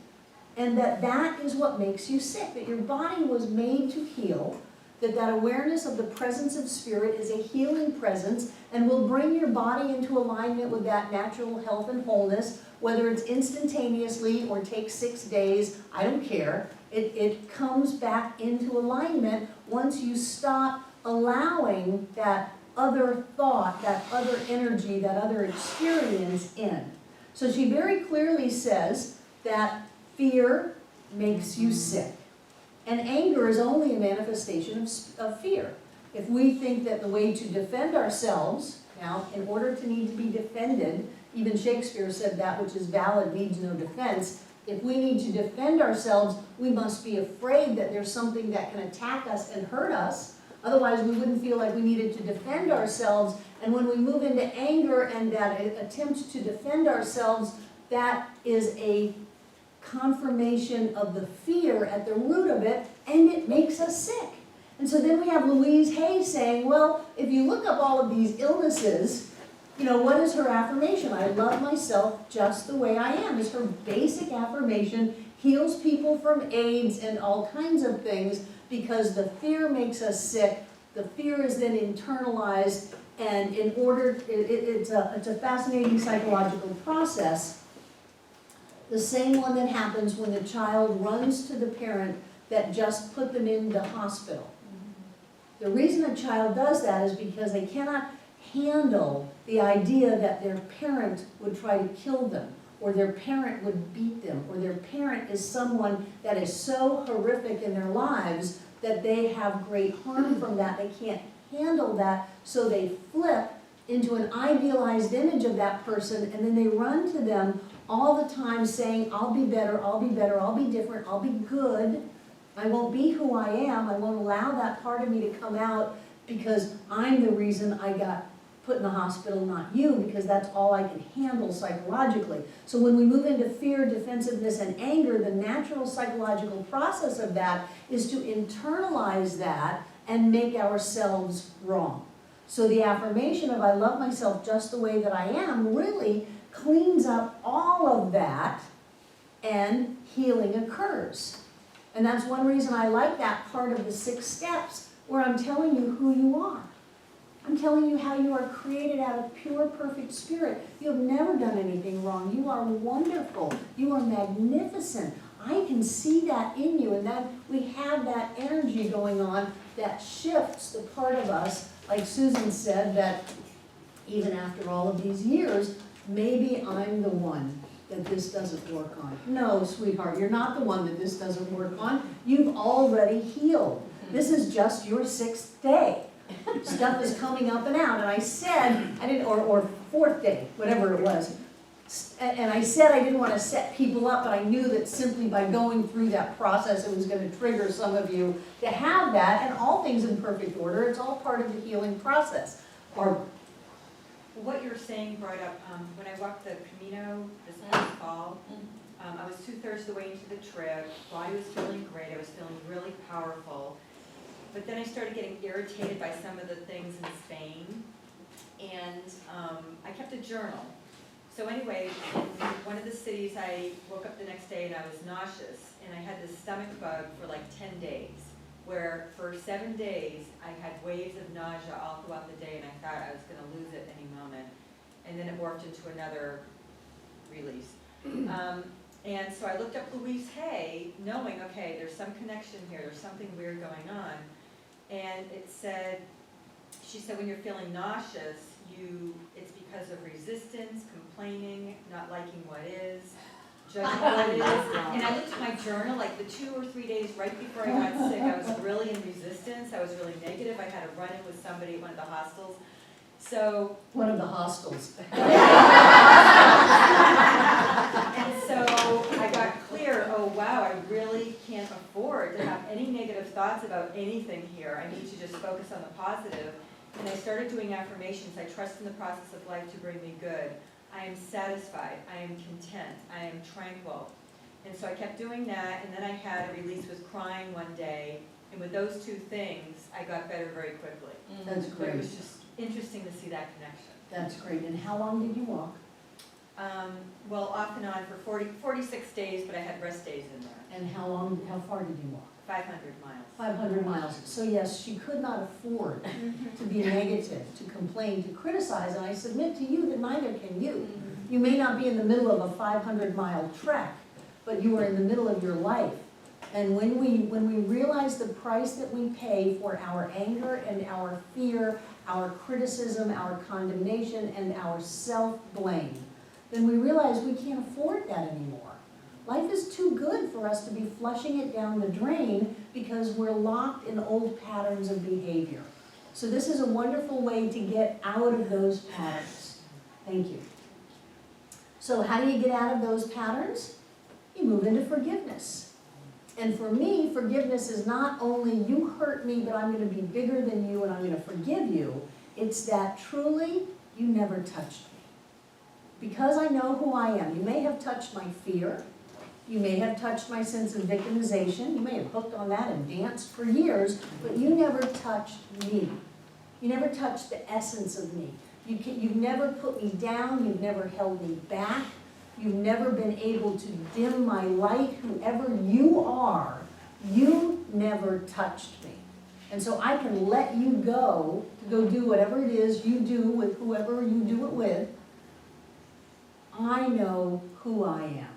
and that is what makes you sick, that your body was made to heal, that awareness of the presence of spirit is a healing presence and will bring your body into alignment with that natural health and wholeness, whether it's instantaneously or takes 6 days, I don't care. It comes back into alignment once you stop allowing that other thought, that other energy, that other experience in. So she very clearly says that fear makes you sick. And anger is only a manifestation of fear. If we think that the way to defend ourselves, now, in order to need to be defended, even Shakespeare said that which is valid needs no defense. If we need to defend ourselves, we must be afraid that there's something that can attack us and hurt us. Otherwise, we wouldn't feel like we needed to defend ourselves. And when we move into anger and that attempt to defend ourselves, that is a confirmation of the fear at the root of it, and it makes us sick. And so then we have Louise Hay saying, well, if you look up all of these illnesses, what is her affirmation? I love myself just the way I am. Is her basic affirmation, heals people from AIDS and all kinds of things, because the fear makes us sick. The fear is then internalized, and it's a fascinating psychological process. The same one that happens when the child runs to the parent that just put them in the hospital. The reason a child does that is because they cannot handle the idea that their parent would try to kill them, or their parent would beat them, or their parent is someone that is so horrific in their lives that they have great harm from that. They can't handle that, so they flip into an idealized image of that person, and then they run to them all the time saying, I'll be better, I'll be better, I'll be different, I'll be good. I won't be who I am. I won't allow that part of me to come out because I'm the reason I got put in the hospital, not you, because that's all I can handle psychologically. So when we move into fear, defensiveness, and anger, the natural psychological process of that is to internalize that and make ourselves wrong. So the affirmation of I love myself just the way that I am really cleans up all of that, and healing occurs. And that's one reason I like that part of the 6 steps where I'm telling you who you are. I'm telling you how you are created out of pure, perfect spirit. You have never done anything wrong. You are wonderful. You are magnificent. I can see that in you, and that we have that energy going on that shifts the part of us, like Susan said, that even after all of these years, maybe I'm the one that this doesn't work on. No, sweetheart, you're not the one that this doesn't work on. You've already healed. This is just your 6th day. Stuff is coming up and out. And I said, or 4th day, whatever it was. And I said I didn't want to set people up, but I knew that simply by going through that process, it was going to trigger some of you to have that, and all things in perfect order. It's all part of the healing process. Barbara. What you're saying brought up, when I walked the Camino this past fall, I was 2/3 of the way into the trip, body was feeling great, I was feeling really powerful. But then I started getting irritated by some of the things in Spain, and I kept a journal. So anyway, in one of the cities, I woke up the next day and I was nauseous, and I had this stomach bug for like 10 days, where for 7 days, I had waves of nausea all throughout the day, and I thought I was gonna lose it any moment. And then it morphed into another release. And so I looked up Louise Hay, knowing, okay, there's some connection here, there's something weird going on. And it said, she said, when you're feeling nauseous, it's because of resistance, complaining, not liking what is, judging what is. And I looked at my journal, like the 2 or 3 days right before I got sick, I was really in resistance, I was really negative, I had a run-in with somebody at one of the hostels. So. One of the hostels. And so I got clear, oh wow, I really can't afford to have any negative thoughts about anything here. I need to just focus on the positive. And I started doing affirmations. I trust in the process of life to bring me good. I am satisfied. I am content. I am tranquil. And so I kept doing that, and then I had a release with crying one day. And with those 2 things, I got better very quickly. That's But great. it was just interesting to see that connection. That's great. And how long did you walk? Well, off and on for 46 days, but I had rest days in there. And how far did you walk? 500 miles. 500 miles. So yes, she could not afford to be negative, to complain, to criticize, and I submit to you that neither can you. You may not be in the middle of a 500-mile trek, but you are in the middle of your life. And when we realize the price that we pay for our anger and our fear, our criticism, our condemnation, and our self-blame, then we realize we can't afford that anymore. Life is too good for us to be flushing it down the drain because we're locked in old patterns of behavior. So this is a wonderful way to get out of those patterns. Thank you. So how do you get out of those patterns? You move into forgiveness. And for me, forgiveness is not only you hurt me, but I'm going to be bigger than you and I'm going to forgive you. It's that truly you never touched me. Because I know who I am. You may have touched my fear. You may have touched my sense of victimization. You may have hooked on that and danced for years, but you never touched me. You never touched the essence of me. You've never put me down. You've never held me back. You've never been able to dim my light. Whoever you are, you never touched me. And so I can let you go to go do whatever it is you do with whoever you do it with. I know who I am.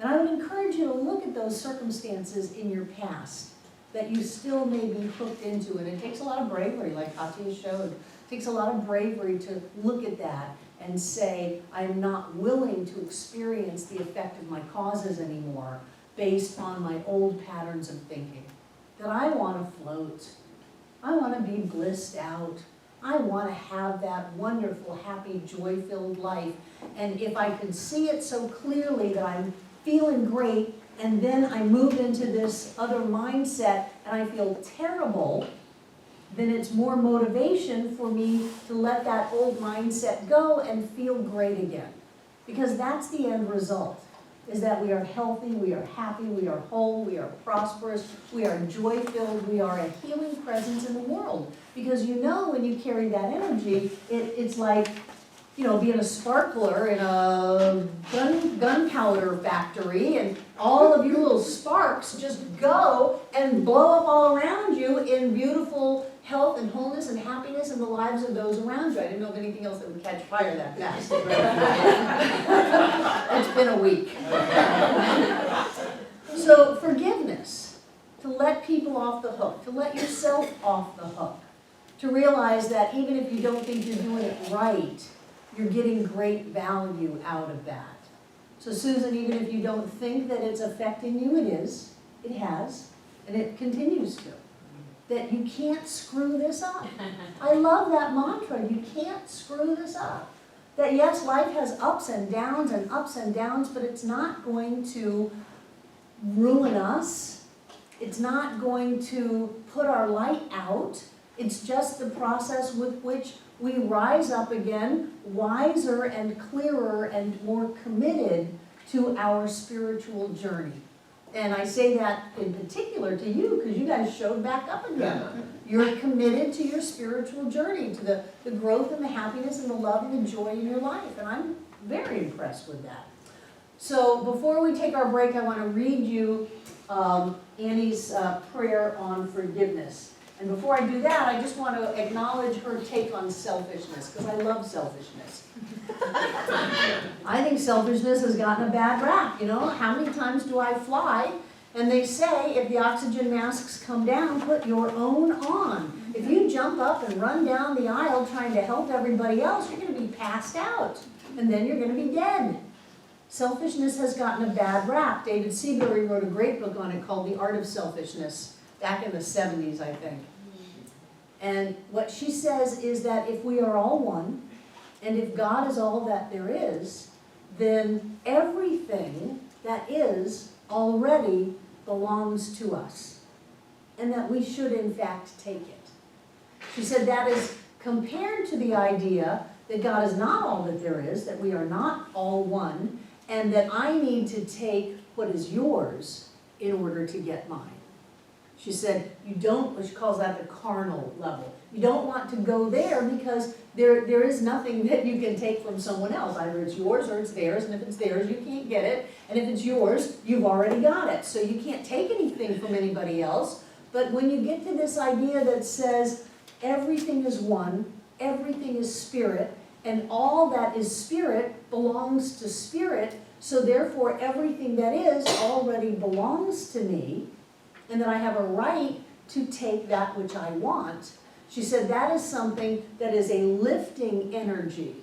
And I would encourage you to look at those circumstances in your past that you still may be hooked into. And it takes a lot of bravery, like Katya showed. It takes a lot of bravery to look at that and say, I'm not willing to experience the effect of my causes anymore based on my old patterns of thinking. That I want to float. I want to be blissed out. I want to have that wonderful, happy, joy-filled life. And if I can see it so clearly that I'm feeling great, and then I move into this other mindset and I feel terrible, then it's more motivation for me to let that old mindset go and feel great again. Because that's the end result, is that we are healthy, we are happy, we are whole, we are prosperous, we are joy-filled, we are a healing presence in the world. Because you know when you carry that energy, it's like, you know, being a sparkler in a gunpowder factory, and all of your little sparks just go and blow up all around you in beautiful health and wholeness and happiness in the lives of those around you. I didn't know of anything else that would catch fire that fast. It's been a week. So forgiveness, to let people off the hook, to let yourself off the hook, to realize that even if you don't think you're doing it right, you're getting great value out of that. So Susan, even if you don't think that it's affecting you, it is, it has, and it continues to. That you can't screw this up. I love that mantra, you can't screw this up. That yes, life has ups and downs, but it's not going to ruin us. It's not going to put our light out. It's just the process with which we rise up again, wiser and clearer and more committed to our spiritual journey. And I say that in particular to you, because you guys showed back up again. You're committed to your spiritual journey, to the growth and the happiness and the love and the joy in your life. And I'm very impressed with that. So before we take our break, I want to read you Annie's prayer on forgiveness. And before I do that, I just want to acknowledge her take on selfishness, because I love selfishness. I think selfishness has gotten a bad rap, you know? How many times do I fly? And they say, if the oxygen masks come down, put your own on. If you jump up and run down the aisle trying to help everybody else, you're going to be passed out. And then you're going to be dead. Selfishness has gotten a bad rap. David Seabury wrote a great book on it called The Art of Selfishness, back in the 70s, I think. And what she says is that if we are all one, and if God is all that there is, then everything that is already belongs to us, and that we should in fact take it. She said that is compared to the idea that God is not all that there is, that we are not all one, and that I need to take what is yours in order to get mine. She said, you don't, she calls that the carnal level. You don't want to go there because there is nothing that you can take from someone else. Either it's yours or it's theirs, and if it's theirs, you can't get it. And if it's yours, you've already got it. So you can't take anything from anybody else. But when you get to this idea that says everything is one, everything is spirit, and all that is spirit belongs to spirit, so therefore everything that is already belongs to me, and that I have a right to take that which I want. She said that is something that is a lifting energy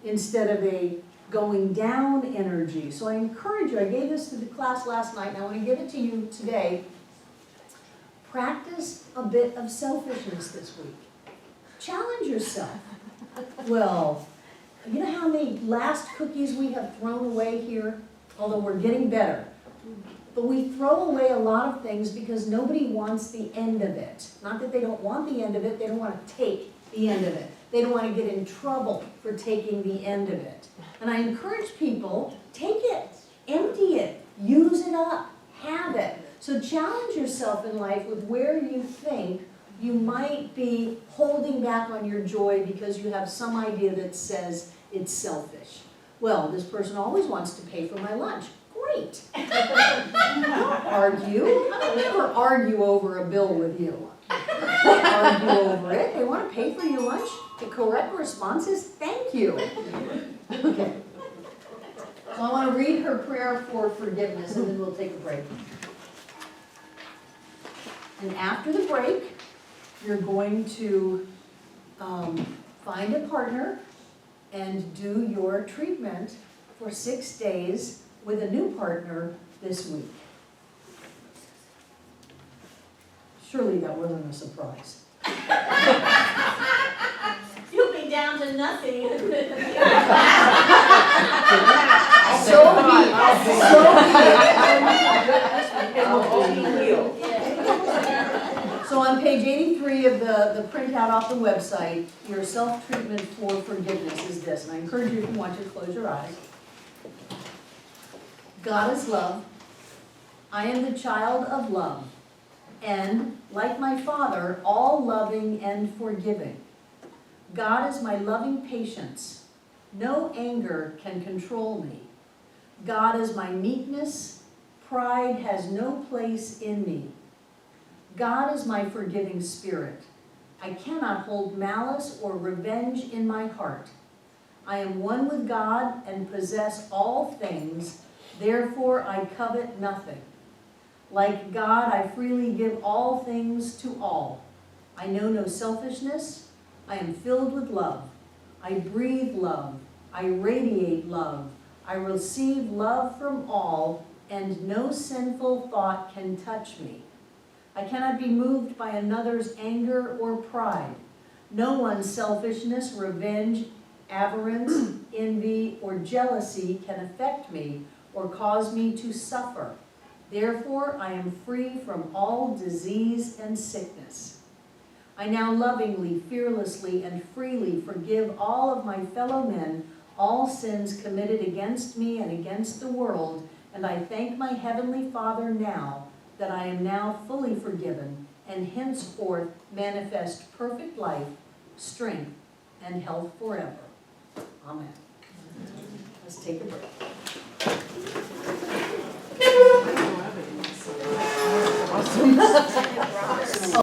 instead of a going down energy. So I encourage you, I gave this to the class last night, and I want to give it to you today. Practice a bit of selfishness this week. Challenge yourself. Well, you know how many last cookies we have thrown away here? Although we're getting better. But we throw away a lot of things because nobody wants the end of it. Not that they don't want the end of it, they don't want to take the end of it. They don't want to get in trouble for taking the end of it. And I encourage people, take it, empty it, use it up, have it. So challenge yourself in life with where you think you might be holding back on your joy because you have some idea that says it's selfish. Well, this person always wants to pay for my lunch. Great. Don't argue. I would never argue over a bill with you. Don't argue over it. They want to pay for your lunch. The correct response is thank you. Okay. So I want to read her prayer for forgiveness, and then we'll take a break. And after the break, you're going to find a partner and do your treatment for 6 days with a new partner this week. Surely that wasn't a surprise. You'll be down to nothing. So on page 83 of the printout off the website, your self-treatment for forgiveness is this. And I encourage you, if you want to, close your eyes. God is love. I am the child of love. And, like my Father, all loving and forgiving. God is my loving patience. No anger can control me. God is my meekness. Pride has no place in me. God is my forgiving spirit. I cannot hold malice or revenge in my heart. I am one with God and possess all things, therefore I covet nothing. Like God, I freely give all things to all. I know no selfishness. I am filled with love. I breathe love. I radiate love. I receive love from all, and no sinful thought can touch me. I cannot be moved by another's anger or pride. No one's selfishness, revenge, avarice, envy, or jealousy can affect me or cause me to suffer. Therefore, I am free from all disease and sickness. I now lovingly, fearlessly, and freely forgive all of my fellow men all sins committed against me and against the world, and I thank my Heavenly Father now that I am now fully forgiven and henceforth manifest perfect life, strength, and health forever. Amen. Let's take a break. Awesome.